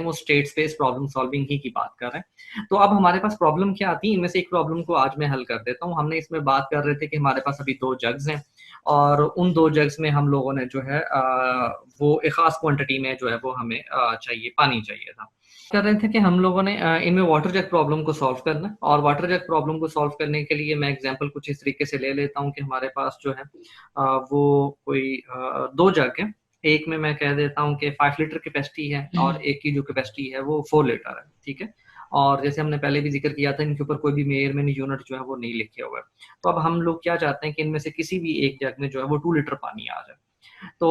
वो state space problem solving ही की बात कर रहे हैं। तो अब हमारे पास प्रॉब्लम क्या आती है, इनमें से एक प्रॉब्लम को आज मैं हल कर देता हूँ। हमने इसमें बात कर रहे थे कि हमारे पास अभी 2 जग्स हैं और उन 2 जग्स में हम लोगों ने जो है वो एक ख़ास क्वांटिटी में जो है वो हमें चाहिए, पानी चाहिए था। कर रहे थे कि हम लोगों ने इनमें वाटर जग प्रॉब्लम को सॉल्व करना है, और वाटर जग प्रॉब्लम को सॉल्व करने के लिए मैं एग्जांपल कुछ इस तरीके से ले लेता हूँ कि हमारे पास जो है वो कोई 2 जग है। एक में मैं कह देता हूँ कि 5 लीटर कैपेसिटी है और एक की जो कैपेसिटी है वो 4 लीटर है, ठीक है। और जैसे हमने पहले भी जिक्र किया था, इनके ऊपर कोई भी मेजरमेंट यूनिट जो है वो नहीं लिखे हुए। तो अब हम लोग क्या चाहते हैं कि इनमें से किसी भी एक जग में जो है वो 2 लीटर पानी आ जाए। तो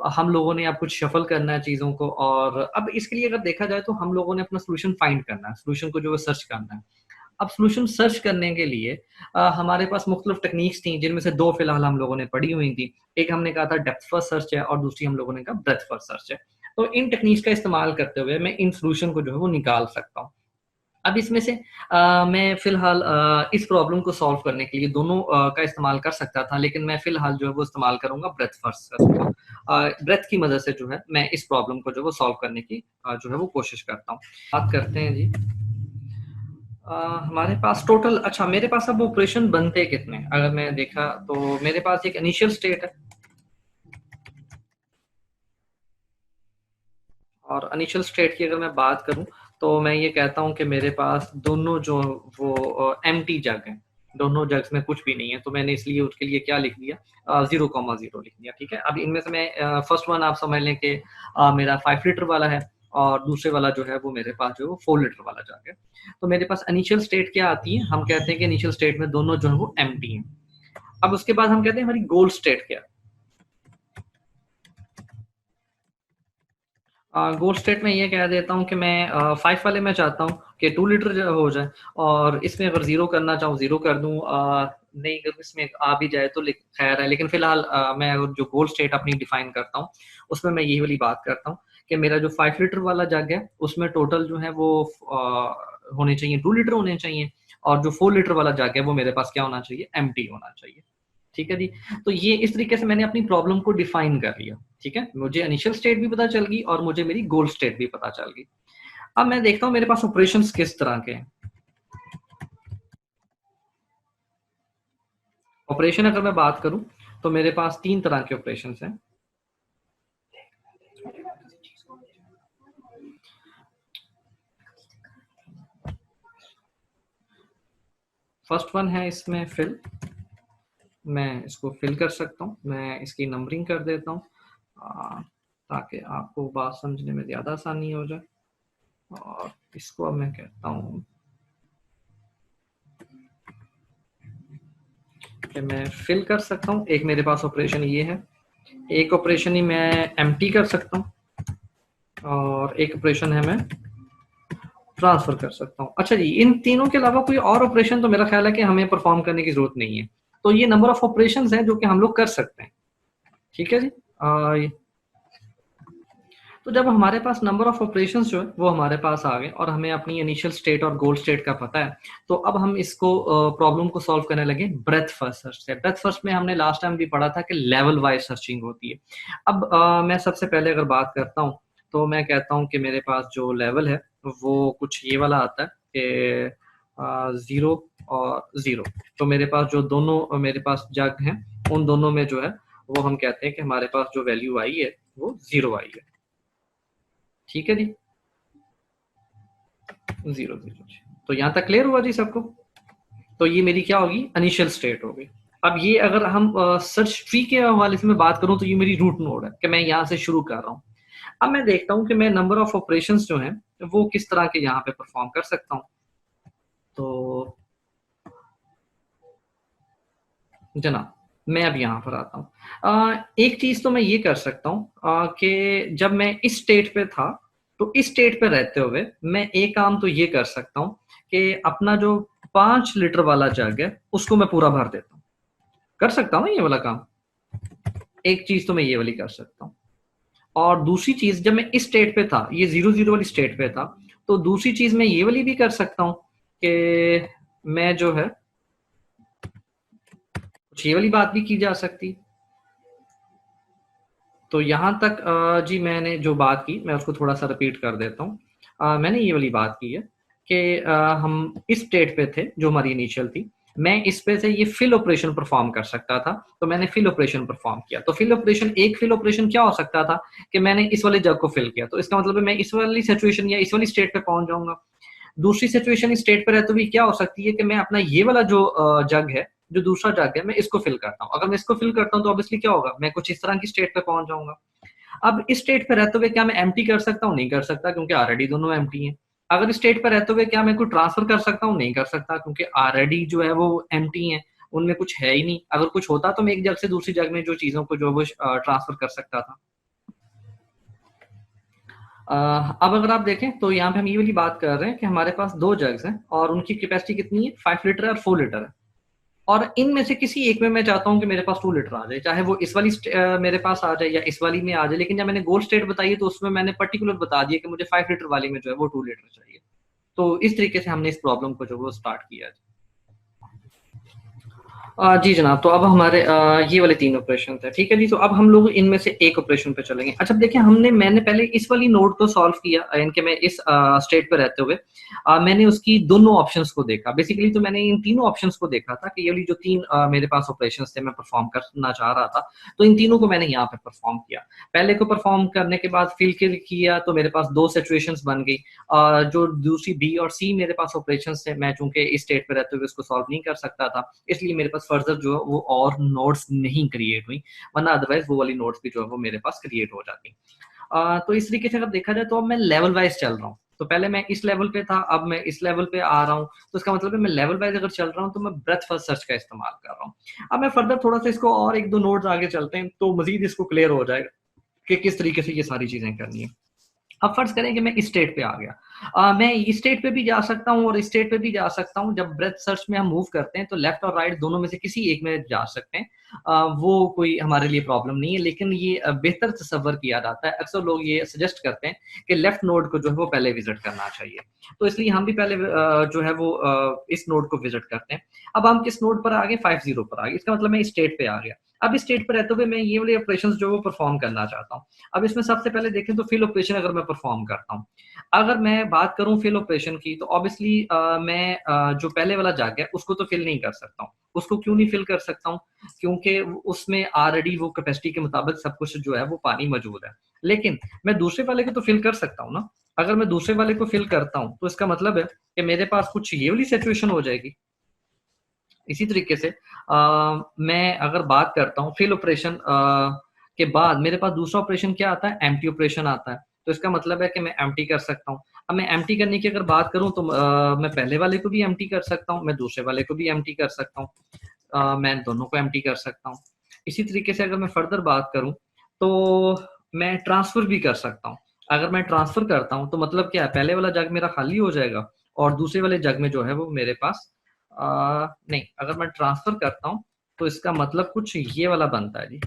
हम लोगों ने अब कुछ शफल करना है चीज़ों को, और अब इसके लिए अगर देखा जाए तो हम लोगों ने अपना सॉल्यूशन फाइंड करना है, सॉल्यूशन को जो है सर्च करना है। अब सॉल्यूशन सर्च करने के लिए हमारे पास मुख्तलिफ टेक्निक्स थी, जिनमें से 2 फिलहाल हम लोगों ने पढ़ी हुई थी। एक हमने कहा था डेप्थ फर्स्ट सर्च है और दूसरी हम लोगों ने कहा ब्रेडथ फर्स्ट सर्च है। तो इन टेक्निक्स का इस्तेमाल करते हुए मैं इन सॉल्यूशन को जो है वो निकाल सकता हूँ। अब इसमें से मैं फ़िलहाल इस प्रॉब्लम को सॉल्व करने के लिए दोनों का इस्तेमाल कर सकता था, लेकिन मैं फ़िलहाल जो है वो इस्तेमाल करूँगा ब्रेडथ फर्स्ट सर्च का। ब्रेडथ की मदद से जो है मैं इस प्रॉब्लम को जो है वो सॉल्व करने की जो है वो कोशिश करता हूँ। बात करते हैं जी। हमारे पास टोटल, अच्छा मेरे पास अब ऑपरेशन बनते कितने, अगर मैं देखा तो मेरे पास एक इनिशियल स्टेट है, और इनिशियल स्टेट की अगर मैं बात करूं तो मैं ये कहता हूं कि मेरे पास दोनों जो वो एम्प्टी जग हैं, दोनों जग्स में कुछ भी नहीं है, तो मैंने इसलिए उसके लिए क्या लिख दिया, 0,0 लिख दिया, ठीक है। अब इनमें से मैं फर्स्ट वन आप समझ लें कि मेरा 5 लीटर वाला है, और दूसरे वाला जो है वो मेरे पास जो है वो 4 लीटर वाला जग है। तो मेरे पास इनिशियल स्टेट क्या आती है, हम कहते हैं कि इनिशियल स्टेट में दोनों जो है वो एम्प्टी हैं। अब उसके बाद हम कहते हैं हमारी गोल स्टेट क्या है। गोल स्टेट में ये कह देता हूँ कि मैं 5 वाले में चाहता हूँ कि 2 लीटर जो हो जाए, और इसमें अगर 0 करना चाहूँ 0 कर दूँ, नहीं अगर इसमें आ भी जाए तो खैर है, लेकिन फिलहाल मैं अगर जो गोल स्टेट अपनी डिफाइन करता हूँ उसमें मैं यही वाली बात करता हूँ कि मेरा जो 5 लीटर वाला जग है उसमें टोटल जो है वो होने चाहिए 2 लीटर होने चाहिए, और जो 4 लीटर वाला जग है वो मेरे पास क्या होना चाहिए, एम्प्टी होना चाहिए, ठीक है जी। तो ये इस तरीके से मैंने अपनी प्रॉब्लम को डिफाइन कर लिया, ठीक है। मुझे इनिशियल स्टेट भी पता चल गई और मुझे मेरी गोल स्टेट भी पता चल गई। अब मैं देखता हूँ मेरे पास ऑपरेशंस किस तरह के हैं। ऑपरेशन अगर मैं बात करूं तो मेरे पास 3 तरह के ऑपरेशंस हैं। फर्स्ट वन है इसमें फिल, मैं इसको फिल कर सकता हूँ, मैं इसकी नंबरिंग कर देता हूँ ताकि आपको बात समझने में ज़्यादा आसानी हो जाए। और इसको अब मैं कहता हूँ कि मैं फिल कर सकता हूँ। एक मेरे पास ऑपरेशन ये है, एक ऑपरेशन ही मैं एम्प्टी कर सकता हूँ, और एक ऑपरेशन है मैं ट्रांसफर कर सकता हूँ। अच्छा जी, इन तीनों के अलावा कोई और ऑपरेशन तो मेरा ख्याल है कि हमें परफॉर्म करने की जरूरत नहीं है। तो ये नंबर ऑफ ऑपरेशंस हैं जो कि हम लोग कर सकते हैं, ठीक है जी। तो जब हमारे पास नंबर ऑफ ऑपरेशंस जो है वो हमारे पास आ गए और हमें अपनी इनिशियल स्टेट और गोल स्टेट का पता है, तो अब हम इसको प्रॉब्लम को सॉल्व करने लगे ब्रेथ फर्स्ट सर्च से। ब्रेथ फर्स्ट में हमने लास्ट टाइम भी पढ़ा था कि लेवल वाइज सर्चिंग होती है। अब मैं सबसे पहले अगर बात करता हूँ तो मैं कहता हूँ कि मेरे पास जो लेवल है वो कुछ ये वाला आता है कि 0 और 0। तो मेरे पास जो दोनों मेरे पास जग हैं उन दोनों में जो है वो हम कहते हैं कि हमारे पास जो वैल्यू आई है वो 0 आई है, ठीक है जी। 0 0 जी। तो यहाँ तक क्लियर हुआ जी सबको। तो ये मेरी क्या होगी, इनिशियल स्टेट होगी। अब ये अगर हम सर्च ट्री के हवाले से मैं बात करूं तो ये मेरी रूट नोड है कि मैं यहाँ से शुरू कर रहा हूँ। अब मैं देखता हूँ कि मैं नंबर ऑफ ऑपरेशंस जो हैं वो किस तरह के यहाँ पे परफॉर्म कर सकता हूँ। तो जनाब मैं अब यहाँ पर आता हूँ। एक चीज तो मैं ये कर सकता हूँ कि जब मैं इस स्टेट पे था तो इस स्टेट पे रहते हुए मैं एक काम तो ये कर सकता हूँ कि अपना जो 5 लीटर वाला जग है उसको मैं पूरा भर देता हूँ। कर सकता हूँ ये वाला काम, एक चीज तो मैं ये वाली कर सकता हूँ। और दूसरी चीज, जब मैं इस स्टेट पे था, ये 0 0 वाली स्टेट पे था, तो दूसरी चीज मैं ये वाली भी कर सकता हूँ कि मैं जो है कुछ ये वाली बात भी की जा सकती। तो यहां तक जी मैंने जो बात की मैं उसको थोड़ा सा रिपीट कर देता हूँ। मैंने ये वाली बात की है कि हम इस स्टेट पे थे जो हमारी इनिशियल थी, मैं इस पे से ये फिल ऑपरेशन परफॉर्म कर सकता था, तो मैंने फिल ऑपरेशन परफॉर्म किया। तो फिल ऑपरेशन, एक फिल ऑपरेशन क्या हो सकता था कि मैंने इस वाले जग को फिल किया, तो इसका मतलब है मैं इस वाली सिचुएशन या इस वाली स्टेट पे पहुंच जाऊंगा। दूसरी सिचुएशन इस स्टेट पे रहते हुए क्या हो सकती है कि मैं अपना ये वाला जो जग है, जो दूसरा जग है, मैं इसको फिल करता हूँ। अगर मैं इसको फिल करता हूँ तो ऑब्वियसली क्या होगा, मैं कुछ इस तरह की स्टेट पे पहुंच जाऊंगा। अब इस स्टेट पे रहते हुए क्या मैं एम्प्टी कर सकता हूँ? नहीं कर सकता, क्योंकि ऑलरेडी दोनों एम्प्टी हैं। अगर इस स्टेट पे रहते हुए क्या मैं कोई ट्रांसफर कर सकता हूँ? नहीं कर सकता, क्योंकि ऑलरेडी जो है वो एम्प्टी हैं, उनमें कुछ है ही नहीं। अगर कुछ होता तो मैं एक जग से दूसरी जग में जो चीजों को जो वो ट्रांसफर कर सकता था। अब अगर आप देखें तो यहाँ पे हम ये वाली बात कर रहे हैं कि हमारे पास दो जग्स हैं और उनकी कैपेसिटी कितनी है, 5 लीटर है और 4 लीटर है। और इनमें से किसी एक में मैं चाहता हूँ कि मेरे पास 2 लीटर आ जाए, चाहे वो इस वाली मेरे पास आ जाए या इस वाली में आ जाए। लेकिन जब मैंने गोल स्टेट बताई है तो उसमें मैंने पर्टिकुलर बता दिया कि मुझे 5 लीटर वाली में जो है वो 2 लीटर चाहिए। तो इस तरीके से हमने इस प्रॉब्लम को जो वो स्टार्ट किया। जी जनाब, तो अब हमारे ये वाले 3 ऑपरेशन थे, ठीक है जी। तो अब हम लोग इनमें से एक ऑपरेशन पे चलेंगे। अच्छा देखिए, मैंने पहले इस वाली नोड को सॉल्व किया, यानी कि मैं इस स्टेट पे रहते हुए मैंने उसकी दोनों ऑप्शंस को देखा। बेसिकली तो मैंने इन तीनों ऑप्शंस को देखा था कि ये वाली जो 3 मेरे पास ऑपरेशंस थे, मैं परफॉर्म करना चाह रहा था, तो इन तीनों को मैंने यहाँ पे परफॉर्म किया। पहले को परफॉर्म करने के बाद फिल किया तो मेरे पास 2 सिचुएशंस बन गई। जो दूसरी बी और सी मेरे पास ऑपरेशंस थे, मैं चूंकि इस स्टेट पे रहते हुए उसको सॉल्व नहीं कर सकता था, इसलिए मेरे पास फर्दर जो है वो और नोड्स नहीं क्रिएट हुई, वरना अदरवाइज वो वाली नोड्स भी जो है वो मेरे पास क्रिएट हो जाती। तो इस तरीके से अगर देखा जाए तो अब मैं लेवल वाइज चल रहा हूँ। तो पहले मैं इस लेवल पे था, अब मैं इस लेवल पे आ रहा हूँ, तो इसका मतलब है मैं लेवल वाइज अगर चल रहा हूँ तो मैं ब्रेथ फर्स्ट सर्च का इस्तेमाल कर रहा हूँ। अब मैं फर्दर थोड़ा सा इसको और एक दो नोड्स आगे चलते हैं तो मजीद इसको क्लियर हो जाएगा कि किस तरीके से ये सारी चीजें करनी है। अब फर्ज करें कि मैं इस स्टेट पे आ गया, मैं इस स्टेट पे भी जा सकता हूँ और इस स्टेट पे भी जा सकता हूँ। जब ब्रेथ सर्च में हम मूव करते हैं तो लेफ्ट और राइट दोनों में से किसी एक में जा सकते हैं। वो कोई हमारे लिए प्रॉब्लम नहीं है, लेकिन ये बेहतर तसव्वुर किया जाता है। अक्सर लोग ये सजेस्ट करते हैं कि लेफ्ट नोड को जो है वो पहले विजिट करना चाहिए, तो इसलिए हम भी पहले जो है वो इस नोड को विजिट करते हैं। अब हम किस नोड पर आ गए, 50 पर आ गए, इसका मतलब मैं इस स्टेट पे आ गया। अब इस स्टेट पर रहते हुए मैं ये वाले ऑपरेशंस जो वो परफॉर्म करना चाहता हूँ। अब इसमें सबसे पहले देखें तो फिल ऑपरेशन अगर मैं परफॉर्म करता हूँ, अगर मैं बात करूं फिल ऑपरेशन की, तो ऑब्वियसली मैं जो पहले वाला जग है उसको तो फिल नहीं कर सकता हूँ। उसको क्यों नहीं फिल कर सकता हूँ? क्योंकि उसमें ऑलरेडी वो कैपेसिटी के मुताबिक सब कुछ जो है वो पानी मौजूद है। लेकिन मैं दूसरे वाले को तो फिल कर सकता हूँ ना। अगर मैं दूसरे वाले को फिल करता हूँ तो इसका मतलब है कि मेरे पास कुछ ये वाली सिचुएशन हो जाएगी। इसी तरीके से मैं अगर बात करता हूँ फिल ऑपरेशन के बाद मेरे पास दूसरा ऑपरेशन क्या आता है, एम्प्टी ऑपरेशन आता है। तो इसका मतलब है कि मैं एम्प्टी कर सकता हूँ। अब मैं एम्प्टी करने की अगर बात करूँ तो मैं पहले वाले को भी एम्प्टी कर सकता हूँ, मैं दूसरे वाले को भी एम्प्टी कर सकता हूँ, मैं दोनों को एम्प्टी कर सकता हूँ। इसी तरीके से अगर मैं फर्दर बात करूँ तो मैं ट्रांसफर भी कर सकता हूँ। अगर मैं ट्रांसफर करता हूँ तो मतलब क्या है, पहले वाला जग मेरा खाली हो जाएगा और दूसरे वाले जग में जो है वो मेरे पास नहीं, अगर मैं ट्रांसफर करता हूँ तो इसका मतलब कुछ ये वाला बनता है जी,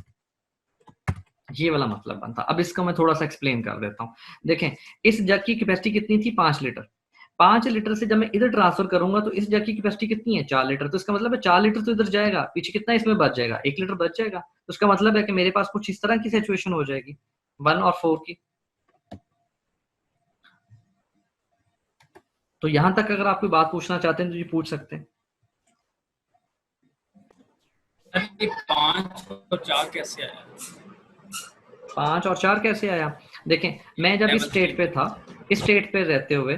ये वाला मतलब बनता है। अब इसका मैं थोड़ा सा एक्सप्लेन कर देता हूँ। देखें, इस जग की कैपेसिटी कितनी थी, 5 लीटर। 5 लीटर से जब मैं इधर ट्रांसफर करूंगा तो इस जग की कैपेसिटी कितनी है, 4 लीटर। तो इसका मतलब है 4 लीटर तो इधर जाएगा, पीछे कितना इसमें बच जाएगा, 1 लीटर बच जाएगा। तो इसका मतलब है कि मेरे पास कुछ इस तरह की सिचुएशन हो जाएगी 1 और 4 की। तो यहां तक अगर आप कोई बात पूछना चाहते हैं तो जी पूछ सकते हैं। अरे 5 और 4 कैसे आया? 5 और 4 कैसे आया? देखें, मैं जब इस लेवल थ्री स्टेट पे था, इस स्टेट पे रहते हुए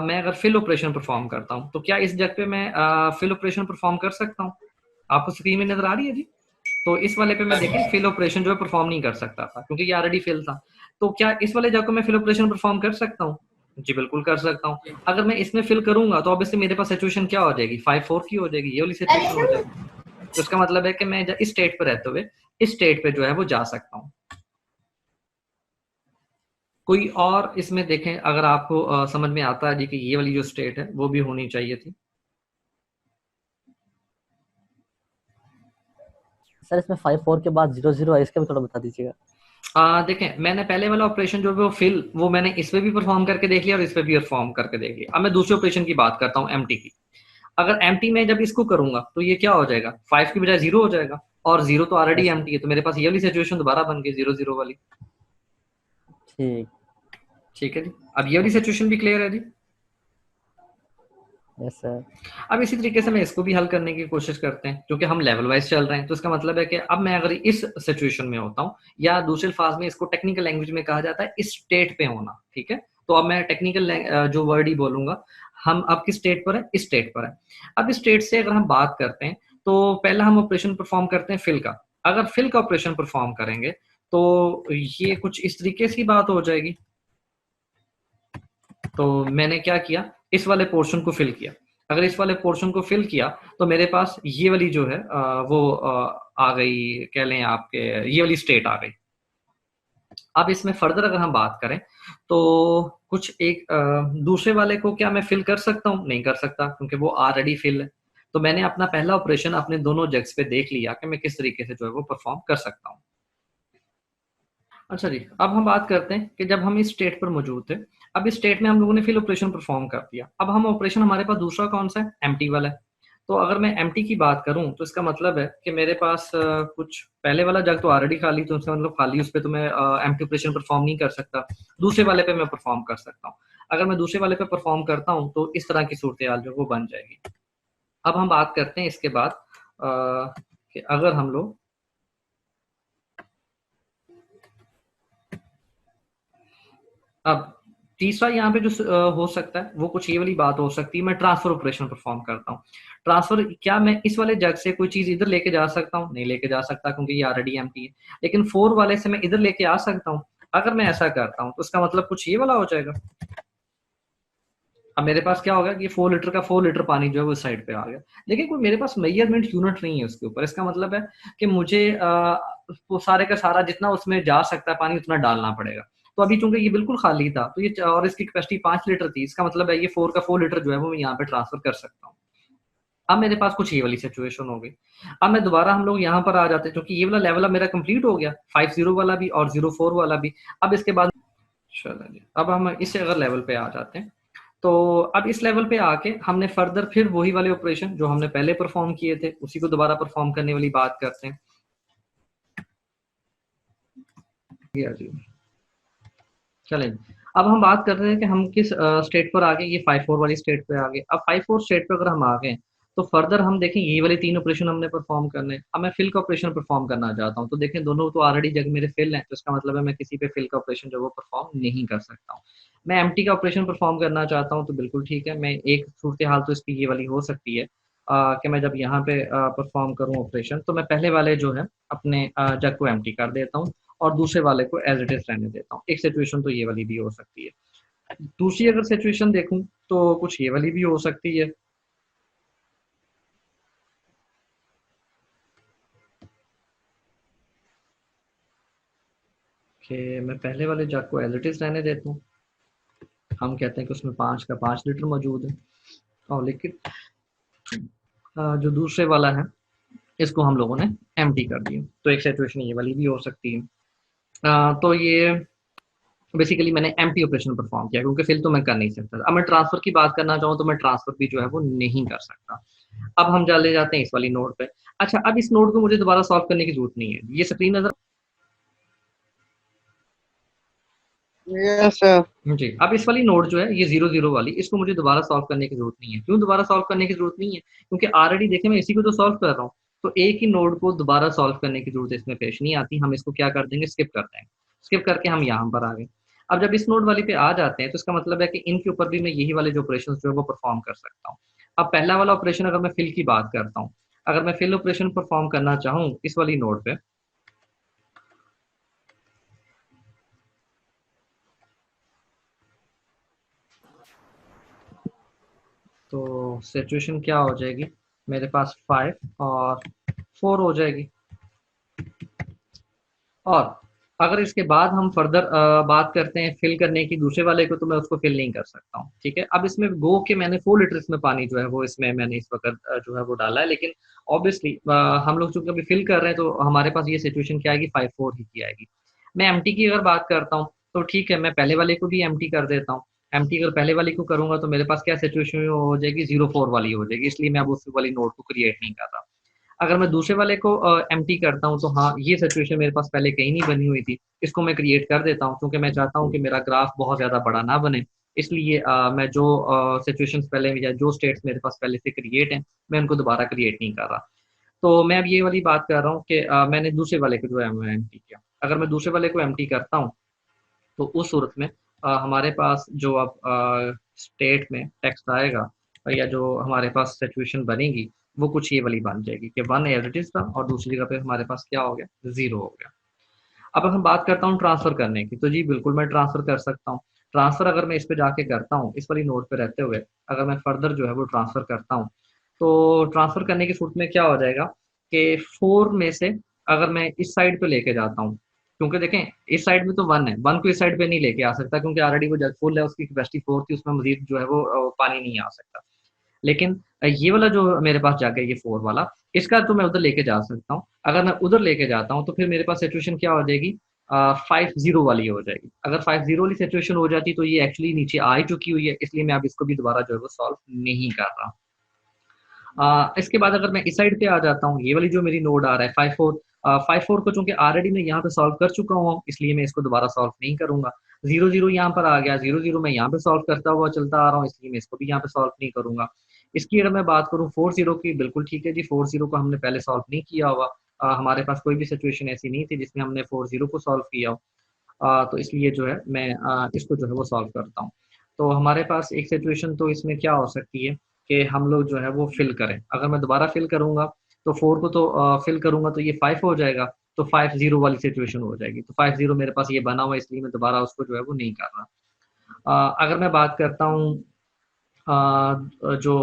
मैं अगर फिल ऑपरेशन परफॉर्म करता हूँ तो क्या इस जग पे मैं फिल ऑपरेशन परफॉर्म कर सकता हूँ? आपको स्क्रीन में नजर आ रही है जी? तो इस वाले पे मैं देखें फिल ऑपरेशन जो है परफॉर्म नहीं कर सकता था, क्योंकि ये ऑलरेडी फिल था। तो क्या इस वाले जग को मैं फिल ऑपरेशन परफॉर्म कर सकता हूँ? जी बिल्कुल कर सकता हूँ। अगर मैं इसमें फिल करूंगा तो ऑब्वियसली मेरे पास सिचुएशन क्या हो जाएगी, 5-4 की हो जाएगी, ये वाली सिचुएशन हो जाएगी। तो इसका मतलब है कि मैं इस स्टेट पे रहते हुए इस स्टेट पे जो है वो जा सकता हूँ। कोई और इसमें देखें, अगर आपको समझ में आता है जी कि ये वाली जो स्टेट है वो भी होनी चाहिए थी। सर इसमें 5-4 के बाद 0-0 है, इसका भी थोड़ा बता दीजिएगा। देखें, मैंने पहले वाला ऑपरेशन जो है वो फिल, वो मैंने इस पे भी परफॉर्म करके देख लिया और इस पे भी परफॉर्म करके देख लिया। अब मैं दूसरे ऑपरेशन की बात करता हूँ, एम्प्टी की। अगर एम्प्टी में जब इसको करूंगा तो ये क्या हो जाएगा, 5 की बजाय 0 हो जाएगा, और 0 तो ऑलरेडी यस सर। एम्प्टी है, तो मेरे पास ये वाली सिचुएशन दोबारा बन गई 0-0 वाली। ठीक। ठीक है जी, अब ये वाली सिचुएशन भी क्लियर है जी। Yes sir. अब इसी तरीके से मैं इसको भी हल करने की कोशिश करते हैं, क्योंकि हम लेवल वाइज चल रहे हैं, तो इसका मतलब है कि अब मैं अगर इस सिचुएशन में होता हूँ, या दूसरे अल्फाज में इसको टेक्निकल लैंग्वेज में कहा जाता है इस स्टेट पे होना, ठीक है। तो अब मैं टेक्निकल जो वर्ड ही बोलूंगा, हम अब किस स्टेट पर है, इस स्टेट पर है। अब इस स्टेट से अगर हम बात करते हैं, तो पहला हम ऑपरेशन परफॉर्म करते हैं फिल का। अगर फिल का ऑपरेशन परफॉर्म करेंगे तो ये कुछ इस तरीके से बात हो जाएगी। तो मैंने क्या किया, इस वाले पोर्शन को फिल किया। अगर इस वाले पोर्शन को फिल किया तो मेरे पास ये वाली जो है वो आ गई, कह लें आपके ये वाली स्टेट आ गई। अब इसमें फर्दर अगर हम बात करें तो कुछ एक दूसरे वाले को क्या मैं फिल कर सकता हूँ? नहीं कर सकता, क्योंकि वो ऑलरेडी फिल है। तो मैंने अपना पहला ऑपरेशन अपने दोनों जग्स पे देख लिया कि मैं किस तरीके से जो है वो परफॉर्म कर सकता हूँ। अच्छा जी, अब हम बात करते हैं कि जब हम इस स्टेट पर मौजूद थे, अब इस स्टेट में हम लोगों ने फिल ऑपरेशन परफॉर्म कर दिया। अब हम ऑपरेशन हमारे पास दूसरा कौन सा है? एम्प्टी वाला है। तो अगर मैं एम्प्टी की बात करूं तो इसका मतलब है कि मेरे पास कुछ पहले वाला जग तो ऑलरेडी खाली, तो उसका मतलब खाली, उस पर तो मैं एम्प्टी ऑपरेशन परफॉर्म नहीं कर सकता। दूसरे वाले पे मैं परफॉर्म कर सकता हूँ। अगर मैं दूसरे वाले पे परफॉर्म करता हूँ तो इस तरह की सूरत हाल जो वो बन जाएगी। अब हम बात करते हैं इसके बाद कि अगर हम लोग अब तीसरा यहाँ पे जो हो सकता है वो कुछ ये वाली बात हो सकती है, मैं ट्रांसफर ऑपरेशन परफॉर्म करता हूँ। ट्रांसफर क्या मैं इस वाले जग से कोई चीज इधर लेके जा सकता हूँ? नहीं लेके जा सकता, क्योंकि ये ऑलरेडी एम्प्टी है। लेकिन 4 वाले से मैं इधर लेके आ सकता हूँ। अगर मैं ऐसा करता हूँ तो उसका मतलब कुछ ये वाला हो जाएगा। अब मेरे पास क्या होगा कि 4 लीटर का 4 लीटर पानी जो है वो इस साइड पे आ गया, लेकिन कोई मेरे पास मेजरमेंट यूनिट नहीं है उसके ऊपर। इसका मतलब है कि मुझे वो सारे का सारा जितना उसमें जा सकता है पानी उतना डालना पड़ेगा। तो अभी चूंकि ये बिल्कुल खाली था, तो ये और इसकी कैपेसिटी 5 लीटर थी, इसका मतलब है ये 4 का 4 लीटर जो है वो मैं यहाँ पे ट्रांसफर कर सकता हूँ। अब मेरे पास कुछ ये वाली सिचुएशन हो गई। अब मैं दोबारा हम लोग यहाँ पर आ जाते हैं, क्योंकि ये वाला लेवल अब मेरा कंप्लीट हो गया, 50 वाला भी और 04 वाला भी। अब इसके बाद चलो जी, अब हम इससे अगर लेवल पे आ जाते हैं, तो अब इस लेवल पे आके हमने फर्दर फिर वही वाले ऑपरेशन जो हमने पहले परफॉर्म किए थे उसी को दोबारा परफॉर्म करने वाली बात करते हैं। जी चलें, अब हम बात कर रहे हैं कि हम किस स्टेट पर आ गए, ये 5-4 वाली स्टेट पे आ गए। अब 5-4 स्टेट पे अगर हम आ गए तो फर्दर हम देखें ये वाले 3 ऑपरेशन हमने परफॉर्म करने हैं। अब मैं फिल का ऑपरेशन परफॉर्म करना चाहता हूँ, तो देखें दोनों तो ऑलरेडी जग मेरे फिल हैं, तो इसका मतलब है मैं किसी पे फिल का ऑपरेशन जो वो परफॉर्म नहीं कर सकता हूँ। मैं एम्प्टी का ऑपरेशन परफॉर्म करना चाहता हूँ, तो बिल्कुल ठीक है, मैं एक सूरत हाल तो इसकी ये वाली हो सकती है कि मैं जब यहाँ पे परफॉर्म करूँ ऑपरेशन, तो मैं पहले वाले जो है अपने जग को एम्प्टी कर देता हूँ और दूसरे वाले को एज इट इज रहने देता हूँ। एक सिचुएशन तो ये वाली भी हो सकती है। दूसरी अगर सिचुएशन देखूं तो कुछ ये वाली भी हो सकती है कि मैं पहले वाले जग को एज इट इज रहने देता हूँ। हम कहते हैं कि उसमें 5 का 5 लीटर मौजूद है, और लेकिन जो दूसरे वाला है इसको हम लोगों ने एम्प्टी कर दिया। तो एक सिचुएशन ये वाली भी हो सकती है। तो ये बेसिकली मैंने एम्प्टी ऑपरेशन परफॉर्म किया, क्योंकि फिल तो मैं कर नहीं सकता। अब मैं ट्रांसफर की बात करना चाहूँ तो मैं ट्रांसफर भी जो है वो नहीं कर सकता। अब हम चले जाते हैं इस वाली नोड पे। अच्छा, अब इस नोड को मुझे दोबारा सॉल्व करने की जरूरत नहीं है। ये स्क्रीन नजर यस सर। जी, अब इस वाली नोड जो है ये 0-0 वाली, इसको मुझे दोबारा सॉल्व करने की जरूरत नहीं है। क्यों दोबारा सॉल्व करने की जरूरत नहीं है? क्योंकि ऑलरेडी देखें मैं इसी को तो सॉल्व कर रहा हूँ, तो एक ही नोड को दोबारा सॉल्व करने की जरूरत इसमें पेश नहीं आती। हम इसको क्या कर देंगे, स्किप कर देंगे। स्किप करके हम यहाँ पर आ गए। अब जब इस नोड वाली पे आ जाते हैं तो इसका मतलब है कि इनके ऊपर भी मैं यही वाले जो ऑपरेशन जो है वो परफॉर्म कर सकता हूँ। अब पहला वाला ऑपरेशन अगर मैं फिल की बात करता हूँ, अगर मैं फिल ऑपरेशन परफॉर्म करना चाहूँ इस वाली नोड पे, तो सिचुएशन क्या हो जाएगी, मेरे पास 5 और 4 हो जाएगी। और अगर इसके बाद हम फर्दर बात करते हैं फिल करने की दूसरे वाले को, तो मैं उसको फिल नहीं कर सकता हूँ। ठीक है, अब इसमें गो के मैंने 4 लीटर इसमें पानी जो है वो इसमें मैंने इस वक्त जो है वो डाला है, लेकिन ऑब्वियसली हम लोग चूंकि अभी फिल कर रहे हैं तो हमारे पास ये सिचुएशन क्या आएगी, 5-4 ही की आएगी। मैं एम्प्टी की अगर बात करता हूँ तो ठीक है, मैं पहले वाले को भी एम्प्टी कर देता हूँ। एम्प्टी अगर पहले वाले को करूंगा तो मेरे पास क्या सिचुएशन हो जाएगी, 0-4 वाली हो जाएगी, इसलिए मैं अब उस वाली नोड को क्रिएट नहीं कर रहा। अगर मैं दूसरे वाले को एम्प्टी करता हूँ तो हाँ, ये सिचुएशन मेरे पास पहले कहीं नहीं बनी हुई थी। इसको मैं क्रिएट कर देता हूँ क्योंकि मैं चाहता हूँ कि मेरा ग्राफ बहुत ज़्यादा बड़ा ना बने। इसलिए मैं जो सिचुएशंस पहले या जो स्टेट्स मेरे पास पहले से क्रिएट हैं, मैं उनको दोबारा क्रिएट नहीं कर रहा। तो मैं अब ये वाली बात कर रहा हूँ कि मैंने दूसरे वाले को जो है मैं एम्प्टी किया। अगर मैं दूसरे वाले को एम्प्टी करता हूँ तो उस सूरत में हमारे पास जो अब स्टेट में टेक्स्ट आएगा या जो हमारे पास सिचुएशन बनेगी वो कुछ ये वाली बन जाएगी कि 1 एज इट इज़ था और दूसरी जगह पे हमारे पास क्या हो गया 0 हो गया। अब हम बात करता हूँ ट्रांसफ़र करने की, तो जी बिल्कुल मैं ट्रांसफ़र कर सकता हूँ। ट्रांसफ़र अगर मैं इस पे जाके करता हूँ, इस वाली नोड पे रहते हुए अगर मैं फर्दर जो है वो ट्रांसफ़र करता हूँ, तो ट्रांसफ़र करने की सूरत में क्या हो जाएगा कि 4 में से अगर मैं इस साइड पे लेके जाता हूँ, क्योंकि देखें इस साइड में तो 1 है, 1 को इस साइड पे नहीं लेके आ सकता क्योंकि ऑलरेडी वो जग फुल है, उसकी कैपेसिटी 4 थी, उसमें मज़ीद जो है वो पानी नहीं आ सकता। लेकिन ये वाला जो मेरे पास जग है ये 4 वाला, इसका तो मैं उधर लेके जा सकता हूँ। अगर मैं उधर लेके जाता हूँ तो फिर मेरे पास सिचुएशन क्या हो जाएगी 5-0 वाली हो जाएगी। अगर 5-0 वाली सिचुएशन हो जाती तो ये एक्चुअली नीचे आ ही चुकी हुई है, इसलिए मैं अब इसको भी दोबारा जो है वो सॉल्व नहीं कर रहा। इसके बाद अगर मैं इस साइड पे आ जाता हूँ, ये वाली जो मेरी नोड आ रहा है 5-4 5-4 को चूँकि ऑलरेडी मैं यहाँ पे सॉल्व कर चुका हूँ, इसलिए मैं इसको दोबारा सॉल्व नहीं करूँगा। 0-0 यहाँ पर आ गया, 0-0 मैं यहाँ पे सॉल्व करता हुआ चलता आ रहा हूँ, इसलिए मैं इसको भी यहाँ पे सॉल्व नहीं करूँगा। इसकी अगर मैं बात करूँ 4-0 की, बिल्कुल ठीक है जी, 4-0 को हमने पहले सॉल्व नहीं किया हुआ। हमारे पास कोई भी सिचुएशन ऐसी नहीं थी जिसमें हमने 4-0 को सॉल्व किया हो। तो इसलिए जो है मैं इसको जो है वो सॉल्व करता हूँ। तो हमारे पास एक सिचुएशन तो इसमें क्या हो सकती है कि हम लोग जो है वो फिल करें। अगर मैं दोबारा फिल करूँगा तो 4 को तो फिल करूँगा तो ये 5 हो जाएगा, तो 5-0 वाली सिचुएशन हो जाएगी। तो 5-0 मेरे पास ये बना हुआ है इसलिए मैं दोबारा उसको जो है वो नहीं कर रहा। अगर मैं बात करता हूँ जो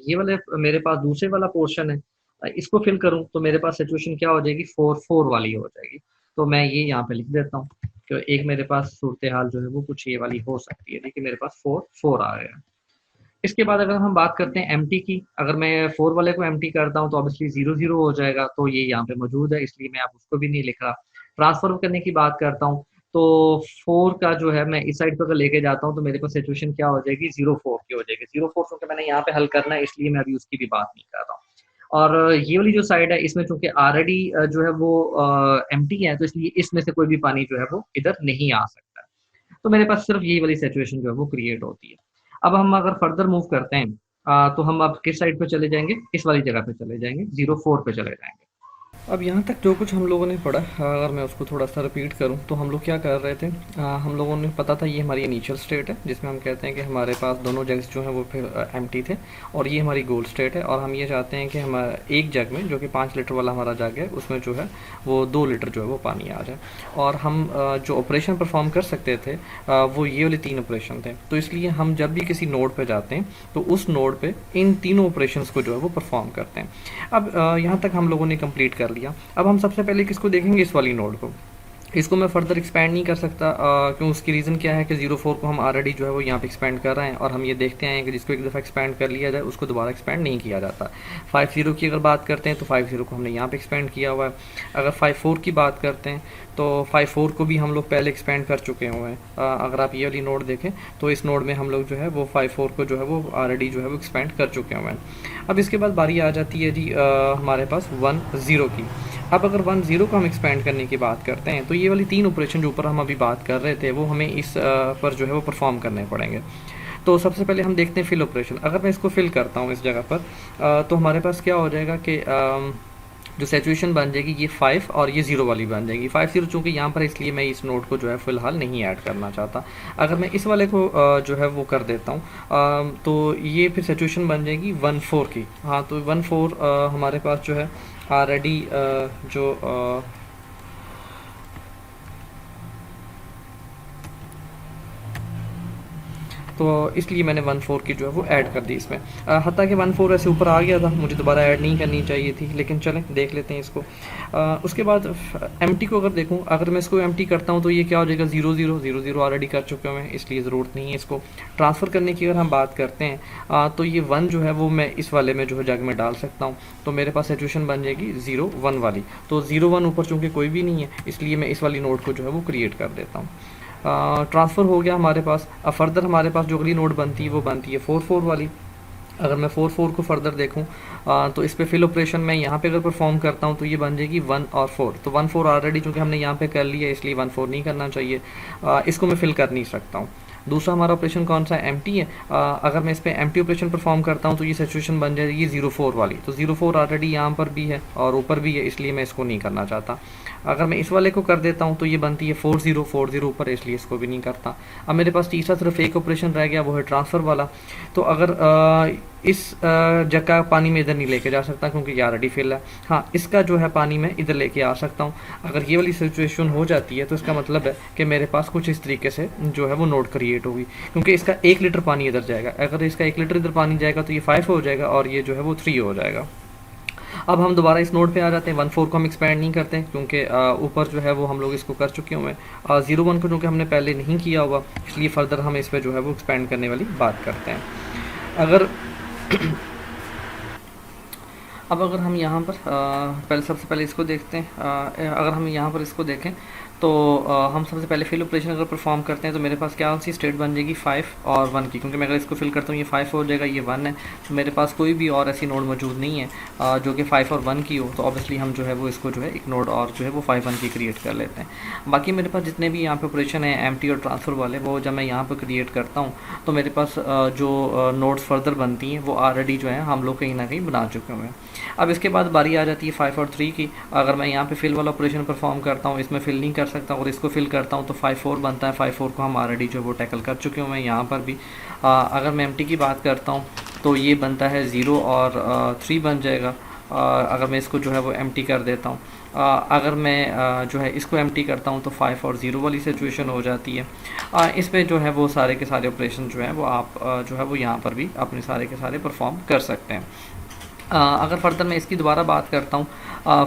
ये वाले मेरे पास दूसरे वाला पोर्शन है, इसको फिल करूँ तो मेरे पास सिचुएशन क्या हो जाएगी 4-4 वाली हो जाएगी। तो मैं ये यहाँ पे लिख देता हूँ कि एक मेरे पास सूरत-ए-हाल जो है वो कुछ ये वाली हो सकती है। देखिए मेरे पास 4-4 आ गया। इसके बाद अगर हम बात करते हैं एम्प्टी की, अगर मैं 4 वाले को एम्प्टी करता हूँ तो ऑब्वियसली 0-0 हो जाएगा, तो ये यहाँ पे मौजूद है इसलिए मैं अब उसको भी नहीं लिख रहा। ट्रांसफ़र करने की बात करता हूँ, तो 4 का जो है मैं इस साइड पे अगर लेके जाता हूँ तो मेरे पास सिचुएशन क्या हो जाएगी 0-4 की हो जाएगी। 0-4 चूँकि मैंने यहाँ पे हल करना है इसलिए मैं अभी उसकी भी बात नहीं कर रहा हूँ। और ये वाली जो साइड है इसमें चूँकि ऑलरेडी जो है वो एम्प्टी है तो इसलिए इसमें से कोई भी पानी जो है वो इधर नहीं आ सकता है। तो मेरे पास सिर्फ़ यही वाली सिचुएशन जो है वो क्रिएट होती है। अब हम अगर फर्दर मूव करते हैं तो हम अब किस साइड पे चले जाएँगे? इस वाली जगह पे चले जाएँगे, 0-4 पे चले जाएँगे। अब यहाँ तक जो कुछ हम लोगों ने पढ़ा, अगर मैं उसको थोड़ा सा रिपीट करूँ तो हम लोग क्या कर रहे थे, हम लोगों ने पता था ये हमारी इनिशियल स्टेट है जिसमें हम कहते हैं कि हमारे पास दोनों जग्स जो हैं वो फिर एम्प्टी थे, और ये हमारी गोल स्टेट है, और हम ये चाहते हैं कि हमारा एक जग में जो कि 5 लीटर वाला हमारा जग है उसमें जो है वो 2 लीटर जो है वो पानी आ जाए, और हम जो ऑपरेशन परफॉर्म कर सकते थे वो ये वाले 3 ऑपरेशन थे। तो इसलिए हम जब भी किसी नोड पर जाते हैं तो उस नोड पर इन तीनों ऑपरेशंस को जो है वो परफॉर्म करते हैं। अब यहाँ तक हम लोगों ने कंप्लीट कर लिया। अब हम सबसे पहले किसको देखेंगे? इस वाली नोड को। इसको मैं फर्दर एक्सपेंड नहीं कर सकता, क्यों? उसकी रीज़न क्या है कि 0-4 को हम ऑलरेडी जो है वो यहाँ पे एक्सपेंड कर रहे हैं, और हम ये देखते हैं कि जिसको एक दफ़ा एक्सपेंड कर लिया जाए उसको दोबारा एक्सपेंड नहीं किया जाता। 5-0 की अगर बात करते हैं तो 5-0 को हमने यहाँ पे एक्सपेंड किया हुआ है। अगर 5-4 की बात करते हैं तो 5-4 को भी हम लोग पहले एक्सपेंड कर चुके हुए हैं। अगर आप ये वाली नोड देखें तो इस नोड में हम लोग जो है वो 5-4 को जो है वो ऑलरेडी जो है वो एक्सपेंड कर चुके हुए हैं। अब इसके बाद बारी आ जाती है जी हमारे पास 1-0 की। अब अगर 1-0 को हम एक्सपेंड करने की बात करते हैं तो ये वाली 3 ऑपरेशन जो ऊपर हम अभी बात कर रहे थे वो हमें इस पर जो है वो परफॉर्म करने पड़ेंगे। तो सबसे पहले हम देखते हैं फिल ऑपरेशन। अगर मैं इसको फिल करता हूँ इस जगह पर तो हमारे पास क्या हो जाएगा कि जो सिचुएशन बन जाएगी ये 5 और ये 0 वाली बन जाएगी। 5-0 चूँकि यहाँ पर, इसलिए मैं इस नोड को जो है फ़िलहाल नहीं ऐड करना चाहता। अगर मैं इस वाले को जो है वो कर देता हूँ तो ये फिर सिचुएशन बन जाएगी 1-4 की। हाँ, तो 1-4 हमारे पास जो है ऑलरेडी जो तो इसलिए मैंने 1-4 की जो है वो ऐड कर दी इसमें। हत्ता कि 1-4 ऐसे ऊपर आ गया था, मुझे दोबारा ऐड नहीं करनी चाहिए थी, लेकिन चलें देख लेते हैं इसको। उसके बाद एम्प्टी को अगर देखूं, अगर मैं इसको एम्प्टी करता हूं तो ये क्या हो जाएगा 0-0। 0-0 ऑलरेडी कर चुके हैं, इसलिए ज़रूरत नहीं है इसको। ट्रांसफ़र करने की अगर हम बात करते हैं तो ये 1 जो है वो मैं इस वाले में जो है जग में डाल सकता हूँ, तो मेरे पास सिचुएशन बन जाएगी 0-1 वाली। तो 0-1 ऊपर चूँकि कोई भी नहीं है इसलिए मैं इस वाली नोड को जो है वो क्रिएट कर देता हूँ। ट्रांसफ़र हो गया हमारे पास। अब फर्दर हमारे पास जो अगली नोड बनती है वो बनती है 4-4 वाली। अगर मैं 4 को फर्दर देखूं तो इस पे फिल ऑपरेशन में यहाँ पे अगर परफॉर्म करता हूँ तो ये बन जाएगी 1 और 4। तो 1 4 ऑलरेडी चूँकि हमने यहाँ पे कर लिया इसलिए 1 4 नहीं करना चाहिए, इसको मैं फिल कर नहीं सकता हूँ। दूसरा हमारा ऑपरेशन कौन सा है, एम्प्टी है। अगर मैं इस पे एम्प्टी ऑपरेशन परफॉर्म करता हूँ तो ये सिचुएशन बन जाएगी 0 4 वाली। तो 0 4 ऑलरेडी यहाँ पर भी है और ऊपर भी है, इसलिए मैं इसको नहीं करना चाहता। अगर मैं इस वाले को कर देता हूँ तो ये बनती है 4 0 4 0 ऊपर, इसलिए इसको भी नहीं करता। अब मेरे पास तीसरा सिर्फ एक ऑपरेशन रह गया, वो है ट्रांसफ़र वाला। तो अगर इस जग का पानी में इधर नहीं लेके जा सकता क्योंकि ये ऑलरेडी फिल है। हाँ, इसका जो है पानी मैं इधर लेके आ सकता हूँ। अगर ये वाली सिचुएशन हो जाती है तो इसका मतलब है कि मेरे पास कुछ इस तरीके से जो है वो नोड क्रिएट होगी, क्योंकि इसका 1 लीटर पानी इधर जाएगा। अगर इसका 1 लीटर इधर पानी जाएगा तो ये 5 हो जाएगा और ये जो है वो 3 हो जाएगा। अब हम दोबारा इस नोड पे आ जाते हैं। 1 4 को हम एक्सपेंड नहीं करते क्योंकि ऊपर जो है वो हम लोग इसको कर चुके हुए हैं। 0 1 को चूँकि हमने पहले नहीं किया हुआ, इसलिए फर्दर हम इस पर जो है वो एक्सपेंड करने वाली बात करते हैं। अगर अब अगर हम यहाँ पर पहले सबसे पहले इसको देखते हैं। अगर हम यहाँ पर इसको देखें तो हम सबसे पहले फिल ऑपरेशन अगर परफॉर्म करते हैं तो मेरे पास क्या सी स्टेट बन जाएगी 5 और 1 की, क्योंकि मैं अगर इसको फिल करता हूँ ये 5 हो जाएगा, ये 1 है। तो मेरे पास कोई भी और ऐसी नोड मौजूद नहीं है जो कि 5 और 1 की हो। तो ऑब्वियसली हम जो है वो इसको जो है एक नोड और जो है वो 5 1 की क्रिएट कर लेते हैं। बाकी मेरे पास जितने भी यहाँ पे ऑपरेशन है एम्प्टी और ट्रांसफ़र वाले, वो जब मैं यहाँ पर क्रिएट करता हूँ तो मेरे पास जो नोड्स फर्दर बनती हैं वो ऑलरेडी जो है हम लोग कहीं ना कहीं बना चुके हुए हैं। अब इसके बाद बारी आ जाती है 5 और 3 की। अगर मैं यहाँ पे फिल वाला ऑपरेशन परफॉर्म करता हूँ, इसमें फिल नहीं कर सकता और इसको फिल करता हूँ तो 5 4 बनता है। 5 4 को हम ऑलरेडी जो वो टैकल कर चुके हुए हैं यहाँ पर भी। अगर मैं एम्प्टी की बात करता हूँ तो ये बनता है 0 और 3 बन जाएगा। अगर मैं इसको जो है वो एम्प्टी कर देता हूँ, अगर मैं जो है इसको एम्प्टी करता हूँ तो 5 और 0 वाली सिचुएशन हो जाती है। इस पे जो है वो सारे के सारे ऑपरेशन जो है वो आप जो है वो यहाँ पर भी अपने सारे के सारे परफॉर्म कर सकते हैं। अगर फर्दर मैं इसकी दोबारा बात करता हूँ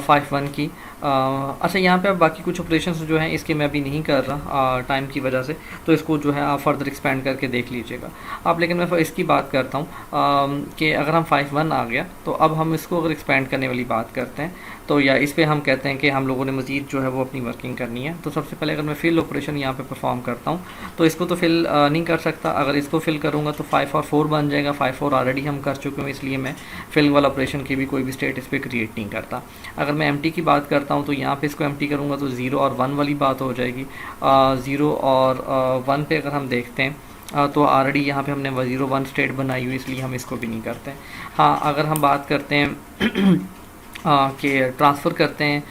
5 1 की। अच्छा, यहाँ पे अब बाकी कुछ ऑपरेशंस जो हैं इसके मैं अभी नहीं कर रहा टाइम की वजह से, तो इसको जो है आप फर्दर एक्सपेंड करके देख लीजिएगा आप। लेकिन मैं इसकी बात करता हूँ कि अगर हम 5 1 आ गया तो अब हम इसको अगर एक्सपेंड करने वाली बात करते हैं तो या इस पर हम कहते हैं कि हम लोगों ने मज़ीद जो है वो अपनी वर्किंग करनी है। तो सबसे पहले अगर मैं फिल ऑपरेशन यहाँ पे परफॉर्म करता हूँ तो इसको तो फिल नहीं कर सकता। अगर इसको फिल करूँगा तो 5 और 4 बन जाएगा। 5 4 ऑलरेडी हम कर चुके हैं, इसलिए मैं फिल वाला ऑपरेशन की भी कोई भी स्टेट इस पर क्रिएट नहीं करता। अगर मैं एम्प्टी की बात करता हूँ तो यहाँ पे इसको एम्प्टी करूँगा तो 0 और 1 वाली बात हो जाएगी। 0 और 1 पे अगर हम देखते हैं तो ऑलरेडी यहाँ पे हमने 0 1 स्टेट बनाई हुई, इसलिए हम इसको भी नहीं करते। हाँ, अगर हम बात करते हैं कि ट्रांसफ़र करते हैं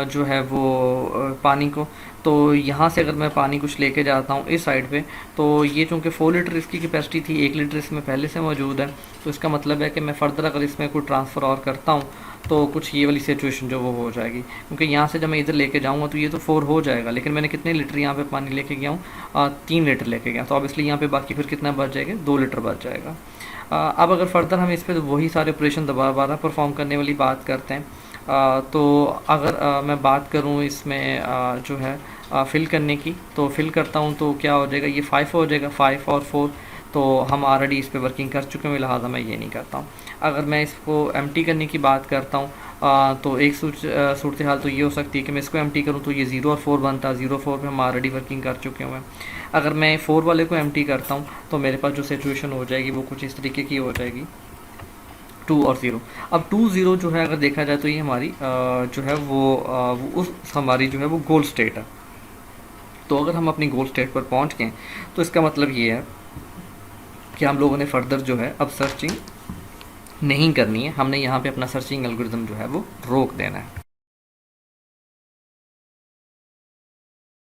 जो है वो पानी को, तो यहाँ से अगर मैं पानी कुछ लेके जाता हूँ इस साइड पे, तो ये चूँकि 4 लीटर इसकी कैपेसिटी थी, 1 लीटर इसमें पहले से मौजूद है। तो इसका मतलब है कि मैं फ़र्दर अगर इसमें कोई ट्रांसफ़र और करता हूँ तो कुछ ये वाली सिचुएशन जो वो हो जाएगी, क्योंकि यहाँ से जब मैं इधर लेके जाऊँगा तो ये तो 4 हो जाएगा, लेकिन मैंने कितने लीटर यहाँ पे पानी लेके गया हूँ 3 लीटर लेके गया। तो ऑब्वियसली यहाँ पे बाकी फिर कितना बच जाएगा, 2 लीटर बच जाएगा। अब अगर फर्दर हम इस पर वही सारे ऑपरेशन दोबारा परफॉर्म करने वाली बात करते हैं तो अगर मैं बात करूँ इसमें जो है फिल करने की, तो फिल करता हूँ तो क्या हो जाएगा, ये 5 हो जाएगा। 5 और 4 तो हम ऑलरेडी इस पे वर्किंग कर चुके हैं, लिहाजा मैं ये नहीं करता हूँ। अगर मैं इसको एम्प्टी करने की बात करता हूँ तो एक सूरत हाल तो ये हो सकती है कि मैं इसको एम्प्टी करूँ तो ये 0 और 4 बनता है। 0 4 पे हम ऑलरेडी वर्किंग कर चुके हुए हैं। अगर मैं 4 वाले को एम्प्टी करता हूँ तो मेरे पास जो सिचुएशन हो जाएगी वो कुछ इस तरीके की हो जाएगी, 2 और 0। अब 2 0 जो है अगर देखा जाए तो ये हमारी जो है वो उस हमारी जो है वो गोल स्टेट है। तो अगर हम अपनी गोल स्टेट पर पहुँच गए तो इसका मतलब ये है कि हम लोगों ने फर्दर जो है अब सर्चिंग नहीं करनी है, हमने यहाँ पे अपना सर्चिंग एल्गोरिथम जो है वो रोक देना है।